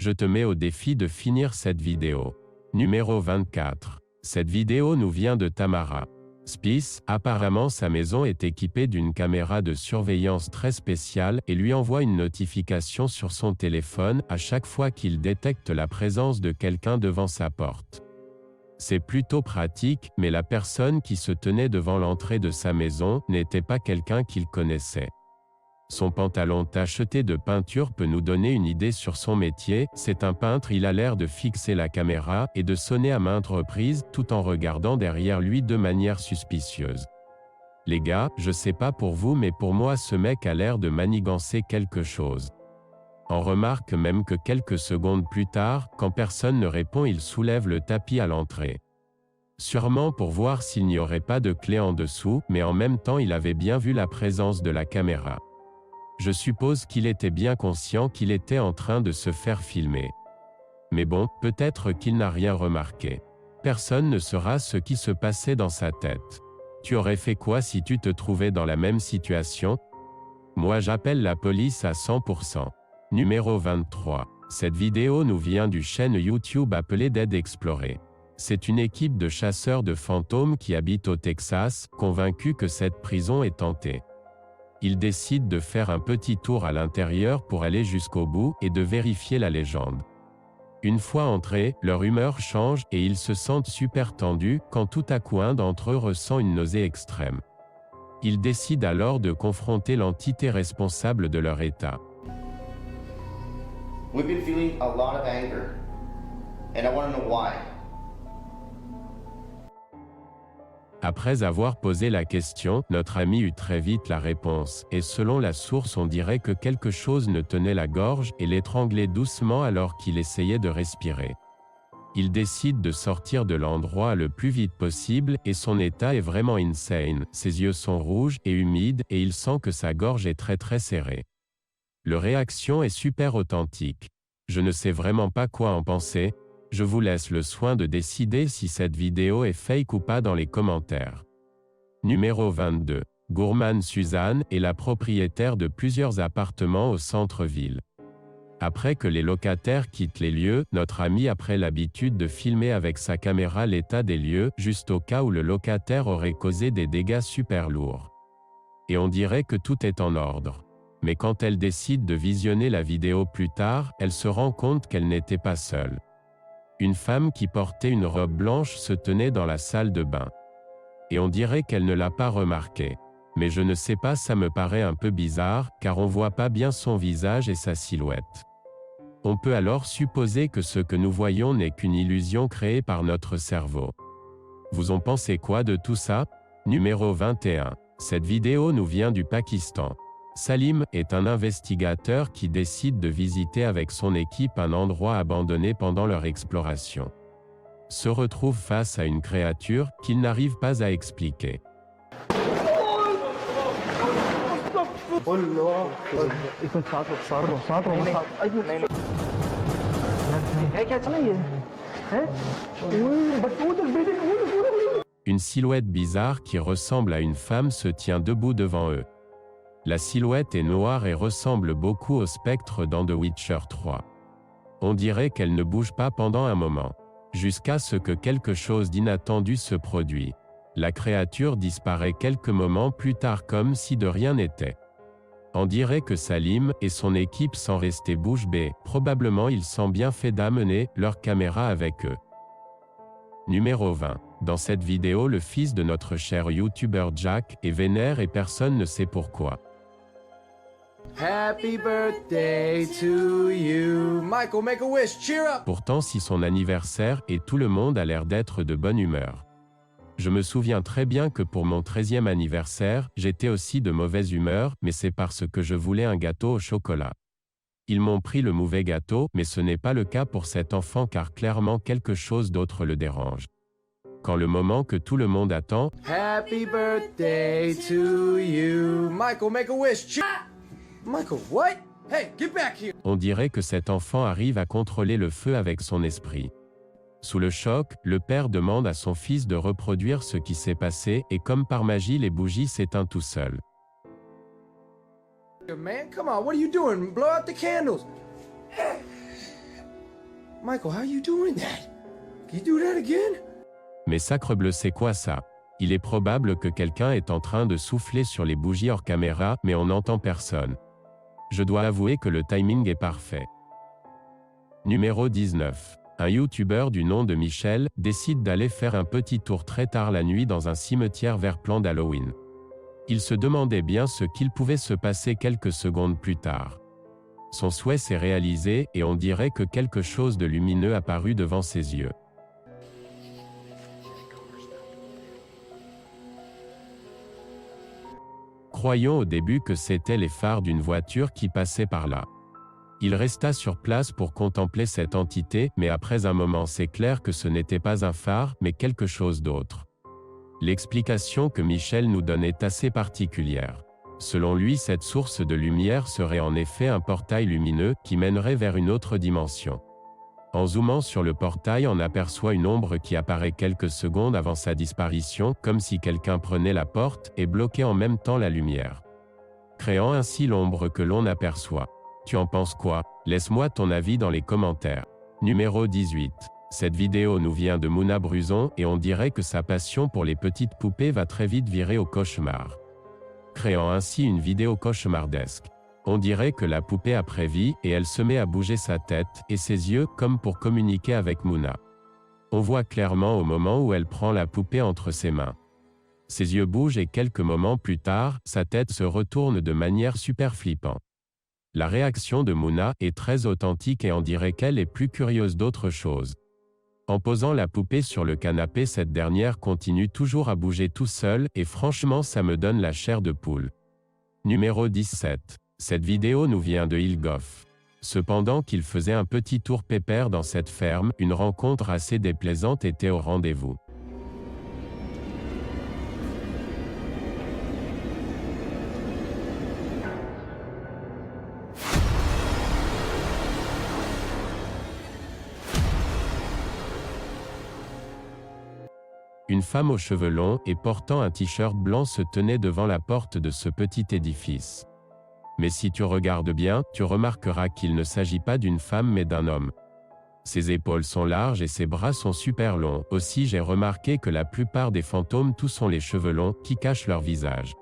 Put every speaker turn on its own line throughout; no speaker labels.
Je te mets au défi de finir cette vidéo. Numéro 24. Cette vidéo nous vient de Tamara. Spice, apparemment sa maison est équipée d'une caméra de surveillance très spéciale et lui envoie une notification sur son téléphone à chaque fois qu'il détecte la présence de quelqu'un devant sa porte. C'est plutôt pratique, mais la personne qui se tenait devant l'entrée de sa maison n'était pas quelqu'un qu'il connaissait. Son pantalon tacheté de peinture peut nous donner une idée sur son métier, c'est un peintre, il a l'air de fixer la caméra et de sonner à maintes reprises, tout en regardant derrière lui de manière suspicieuse. Les gars, je sais pas pour vous mais pour moi ce mec a l'air de manigancer quelque chose. On remarque même que quelques secondes plus tard, quand personne ne répond, il soulève le tapis à l'entrée. Sûrement pour voir s'il n'y aurait pas de clé en dessous, mais en même temps il avait bien vu la présence de la caméra. Je suppose qu'il était bien conscient qu'il était en train de se faire filmer. Mais bon, peut-être qu'il n'a rien remarqué. Personne ne saura ce qui se passait dans sa tête. Tu aurais fait quoi si tu te trouvais dans la même situation? Moi j'appelle la police à 100%. Numéro 23. Cette vidéo nous vient du chaîne YouTube appelée Dead Explorer. C'est une équipe de chasseurs de fantômes qui habitent au Texas, convaincus que cette prison est hantée. Ils décident de faire un petit tour à l'intérieur pour aller jusqu'au bout et de vérifier la légende. Une fois entrés, leur humeur change et ils se sentent super tendus quand tout à coup un d'entre eux ressent une nausée extrême. Ils décident alors de confronter l'entité responsable de leur état.
We've been feeling a lot of anger, and I want to know why.
Après avoir posé la question, notre ami eut très vite la réponse, et selon la source on dirait que quelque chose ne tenait la gorge et l'étranglait doucement alors qu'il essayait de respirer. Il décide de sortir de l'endroit le plus vite possible et son état est vraiment insane, ses yeux sont rouges et humides et il sent que sa gorge est très serrée. Leur réaction est super authentique. Je ne sais vraiment pas quoi en penser. Je vous laisse le soin de décider si cette vidéo est fake ou pas dans les commentaires. Numéro 22. Gourmand Suzanne est la propriétaire de plusieurs appartements au centre-ville. Après que les locataires quittent les lieux, notre amie a pris l'habitude de filmer avec sa caméra l'état des lieux, juste au cas où le locataire aurait causé des dégâts super lourds. Et on dirait que tout est en ordre. Mais quand elle décide de visionner la vidéo plus tard, elle se rend compte qu'elle n'était pas seule. Une femme qui portait une robe blanche se tenait dans la salle de bain. Et on dirait qu'elle ne l'a pas remarqué. Mais je ne sais pas, ça me paraît un peu bizarre, car on voit pas bien son visage et sa silhouette. On peut alors supposer que ce que nous voyons n'est qu'une illusion créée par notre cerveau. Vous en pensez quoi de tout ça? Numéro 21. Cette vidéo nous vient du Pakistan. Salim est un investigateur qui décide de visiter avec son équipe un endroit abandonné pendant leur exploration. Se retrouve face à une créature qu'il n'arrive pas à expliquer. Une silhouette bizarre qui ressemble à une femme se tient debout devant eux. La silhouette est noire et ressemble beaucoup au spectre dans The Witcher 3. On dirait qu'elle ne bouge pas pendant un moment. Jusqu'à ce que quelque chose d'inattendu se produise. La créature disparaît quelques moments plus tard comme si de rien n'était. On dirait que Salim et son équipe sont restés bouche bée. Probablement ils sont bien fait d'amener leur caméra avec eux. Numéro 20. Dans cette vidéo, le fils de notre cher youtubeur Jack est vénère et personne ne sait pourquoi.
Happy birthday to you. Michael, make a wish, cheer up.
Pourtant, si son anniversaire et tout le monde a l'air d'être de bonne humeur. Je me souviens très bien que pour mon 13e anniversaire, j'étais aussi de mauvaise humeur, mais c'est parce que je voulais un gâteau au chocolat. Ils m'ont pris le mauvais gâteau, mais ce n'est pas le cas pour cet enfant car clairement quelque chose d'autre le dérange. Quand le moment que tout le monde attend,
Happy birthday to you. Michael, make a wish, cheer up. Michael, what? Hey, get back here.
On dirait que cet enfant arrive à contrôler le feu avec son esprit. Sous le choc, le père demande à son fils de reproduire ce qui s'est passé et comme par magie les bougies s'éteignent tout seuls.
Man, come on, what are you doing? Blow out the candles. Michael, how are you doing that? Can you do that again?
Mais sacrebleu, c'est quoi ça? Il est probable que quelqu'un est en train de souffler sur les bougies hors caméra, mais on n'entend personne. Je dois avouer que le timing est parfait. Numéro 19. Un YouTuber du nom de Michel décide d'aller faire un petit tour très tard la nuit dans un cimetière vers plan d'Halloween. Il se demandait bien ce qu'il pouvait se passer quelques secondes plus tard. Son souhait s'est réalisé et on dirait que quelque chose de lumineux apparut devant ses yeux. Croyons au début que c'étaient les phares d'une voiture qui passait par là. Il resta sur place pour contempler cette entité, mais après un moment c'est clair que ce n'était pas un phare, mais quelque chose d'autre. L'explication que Michel nous donne est assez particulière. Selon lui, cette source de lumière serait en effet un portail lumineux qui mènerait vers une autre dimension. En zoomant sur le portail, on aperçoit une ombre qui apparaît quelques secondes avant sa disparition, comme si quelqu'un prenait la porte et bloquait en même temps la lumière, créant ainsi l'ombre que l'on aperçoit. Tu en penses quoi? Laisse-moi ton avis dans les commentaires. Numéro 18. Cette vidéo nous vient de Mouna Bruzon et on dirait que sa passion pour les petites poupées va très vite virer au cauchemar, créant ainsi une vidéo cauchemardesque. On dirait que la poupée a prévu et elle se met à bouger sa tête et ses yeux comme pour communiquer avec Mouna. On voit clairement au moment où elle prend la poupée entre ses mains. Ses yeux bougent et quelques moments plus tard, sa tête se retourne de manière super flippante. La réaction de Mouna est très authentique et on dirait qu'elle est plus curieuse d'autre chose. En posant la poupée sur le canapé, cette dernière continue toujours à bouger tout seul et franchement ça me donne la chair de poule. Numéro 17. Cette vidéo nous vient de Hilgoff. Cependant qu'il faisait un petit tour pépère dans cette ferme, une rencontre assez déplaisante était au rendez-vous. Une femme aux cheveux longs et portant un t-shirt blanc se tenait devant la porte de ce petit édifice. Mais si tu regardes bien, tu remarqueras qu'il ne s'agit pas d'une femme mais d'un homme. Ses épaules sont larges et ses bras sont super longs. Aussi j'ai remarqué que la plupart des fantômes tous ont les cheveux longs qui cachent leur visage.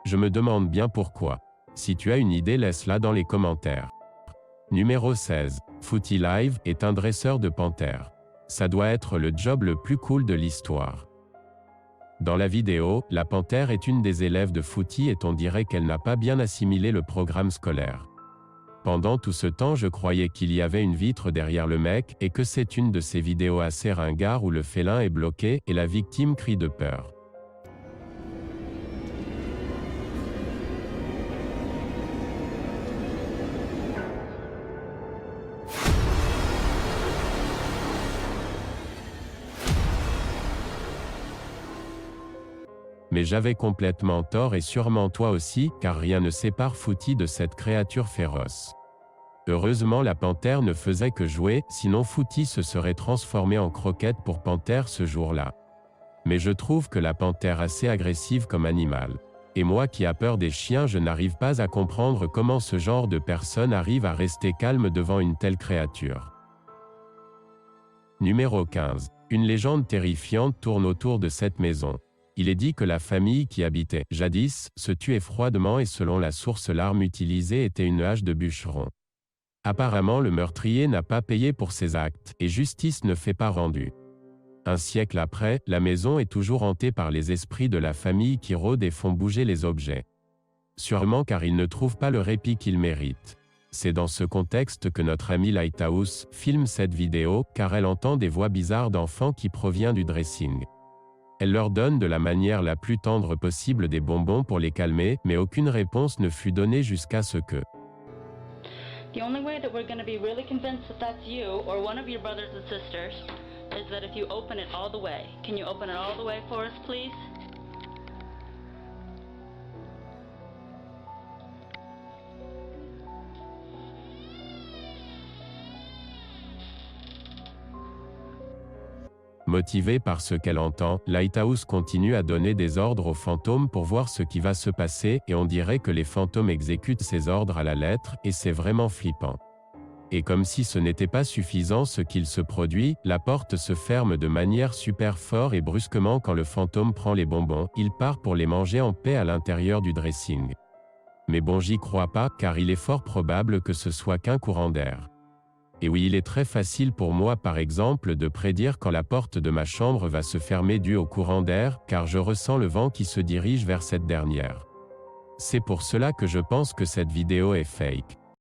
Je me demande bien pourquoi. Si tu as une idée, laisse-la dans les commentaires. Numéro 16. Footy Live est un dresseur de panthères. Ça doit être le job le plus cool de l'histoire. Dans la vidéo, la panthère est une des élèves de Footy et on dirait qu'elle n'a pas bien assimilé le programme scolaire. Pendant tout ce temps, je croyais qu'il y avait une vitre derrière le mec et que c'est une de ces vidéos assez ringards où le félin est bloqué et la victime crie de peur. Mais j'avais complètement tort et sûrement toi aussi, car rien ne sépare Footy de cette créature féroce. Heureusement la panthère ne faisait que jouer, sinon Footy se serait transformé en croquette pour panthère ce jour-là. Mais je trouve que la panthère assez agressive comme animal. Et moi qui a peur des chiens, je n'arrive pas à comprendre comment ce genre de personne arrive à rester calme devant une telle créature. Numéro 15. Une légende terrifiante tourne autour de cette maison. Il est dit que la famille qui habitait jadis se tuait froidement et selon la source l'arme utilisée était une hache de bûcheron. Apparemment le meurtrier n'a pas payé pour ses actes et justice ne fait pas rendue. Un siècle après, la maison est toujours hantée par les esprits de la famille qui rôdent et font bouger les objets. Sûrement car ils ne trouvent pas le répit qu'ils méritent. C'est dans ce contexte que notre amie Lighthouse filme cette vidéo car elle entend des voix bizarres d'enfants qui proviennent du dressing. Elle leur donne de la manière la plus tendre possible des bonbons pour les calmer, mais aucune réponse ne fut donnée jusqu'à ce que...
The only way that we're going to be really convinced that that's you or one of your brothers and sisters is that if you open it all the way. Can you open it all the way for us, please?
Motivée par ce qu'elle entend, Lighthouse continue à donner des ordres aux fantômes pour voir ce qui va se passer et on dirait que les fantômes exécutent ces ordres à la lettre et c'est vraiment flippant. Et comme si ce n'était pas suffisant ce qu'il se produit, la porte se ferme de manière super fort et brusquement quand le fantôme prend les bonbons, il part pour les manger en paix à l'intérieur du dressing. Mais bon, j'y crois pas, car il est fort probable que ce soit qu'un courant d'air. Et oui, il est très facile pour moi par exemple de prédire quand la porte de ma chambre va se fermer dû au courant d'air, car je ressens le vent qui se dirige vers cette dernière. C'est pour cela que je pense que cette vidéo est fake.